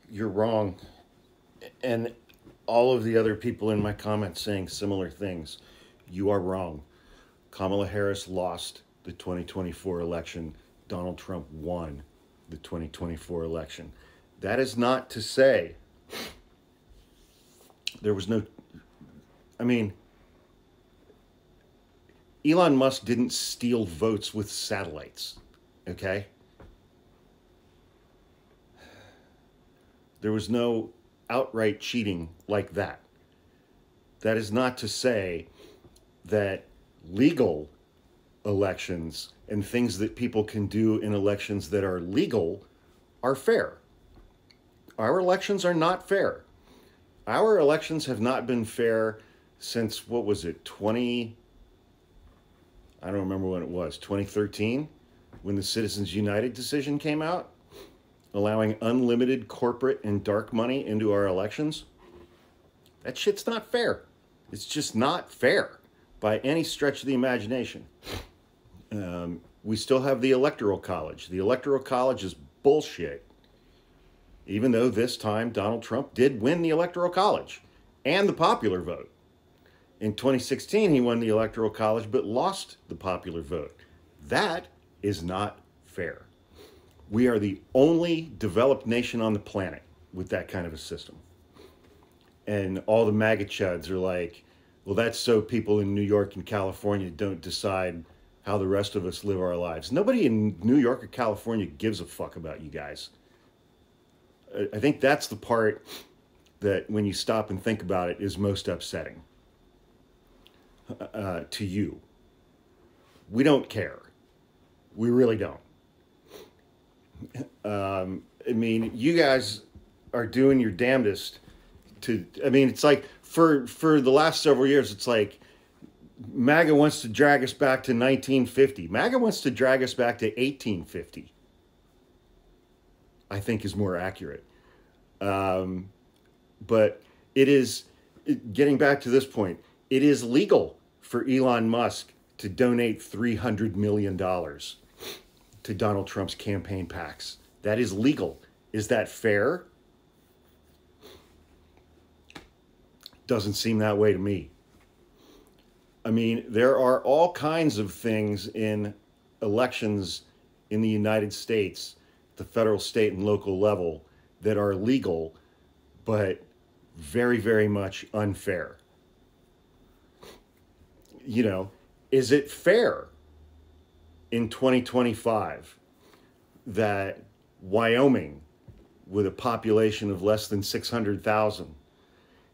you're wrong. And all of the other people in my comments saying similar things. You are wrong. Kamala Harris lost the 2024 election. Donald Trump won the 2024 election. That is not to say there was no. I mean, Elon Musk didn't steal votes with satellites, okay? There was no outright cheating like that. That is not to say that legal elections and things that people can do in elections that are legal are fair. Our elections are not fair. Our elections have not been fair since, what was it, I don't remember when it was, 2013, when the Citizens United decision came out, allowing unlimited corporate and dark money into our elections. That shit's not fair. It's just not fair by any stretch of the imagination. We still have the Electoral College. The Electoral College is bullshit. Even though this time Donald Trump did win the Electoral College and the popular vote. In 2016, he won the Electoral College but lost the popular vote. That is not fair. We are the only developed nation on the planet with that kind of a system. And all the MAGA chuds are like, well, that's so people in New York and California don't decide how the rest of us live our lives. Nobody in New York or California gives a fuck about you guys. I think that's the part that, when you stop and think about it, is most upsetting to you. We don't care. We really don't. I mean, you guys are doing your damnedest to, I mean, it's like for the last several years, it's like MAGA wants to drag us back to 1950. MAGA wants to drag us back to 1850. I think is more accurate. But it is, getting back to this point, it is legal for Elon Musk to donate $300 million to Donald Trump's campaign PACs. That is legal. Is that fair? Doesn't seem that way to me. I mean, there are all kinds of things in elections in the United States, the federal, state, and local level, that are legal, but very, very much unfair. You know, is it fair in 2025 that Wyoming, with a population of less than 600,000,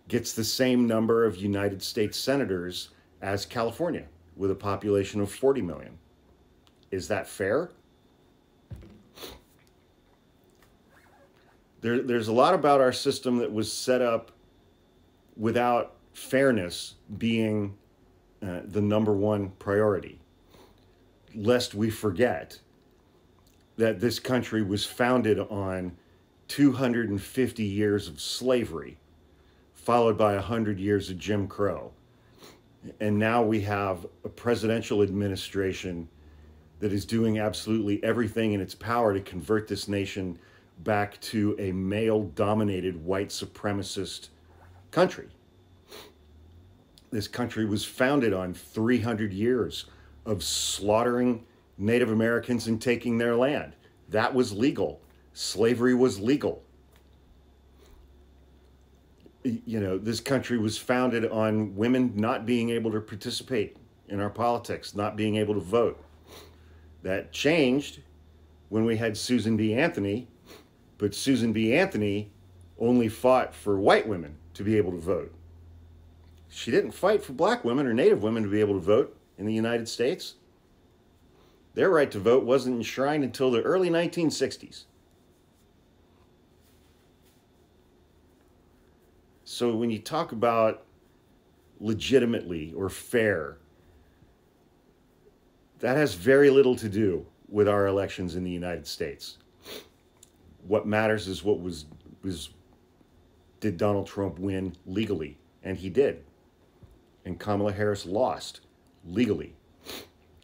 gets the same number of United States senators as California, with a population of 40 million? Is that fair? There's a lot about our system that was set up without fairness being the number one priority. Lest we forget that this country was founded on 250 years of slavery, followed by 100 years of Jim Crow. And now we have a presidential administration that is doing absolutely everything in its power to convert this nation back to a male-dominated white supremacist country. This country was founded on 300 years of slaughtering Native Americans and taking their land. That was legal. Slavery was legal. You know, this country was founded on women not being able to participate in our politics, not being able to vote. That changed when we had Susan B. Anthony, but Susan B. Anthony only fought for white women to be able to vote. She didn't fight for black women or Native women to be able to vote in the United States. Their right to vote wasn't enshrined until the early 1960s. So when you talk about legitimately or fair, that has very little to do with our elections in the United States. What matters is did Donald Trump win legally? And he did. And Kamala Harris lost legally,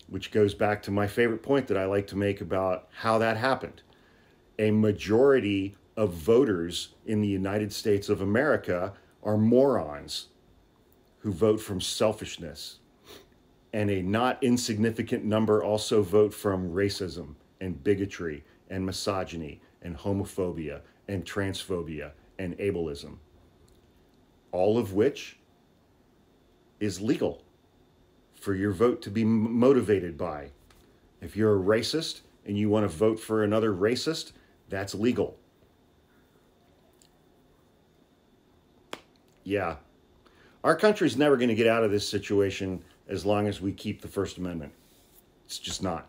which goes back to my favorite point that I like to make about how that happened. A majority of voters in the United States of America are morons who vote from selfishness. And a not insignificant number also vote from racism and bigotry and misogyny and homophobia and transphobia and ableism. All of which is legal for your vote to be motivated by. If you're a racist and you want to vote for another racist, that's legal. Yeah. Our country's never going to get out of this situation as long as we keep the First Amendment. It's just not.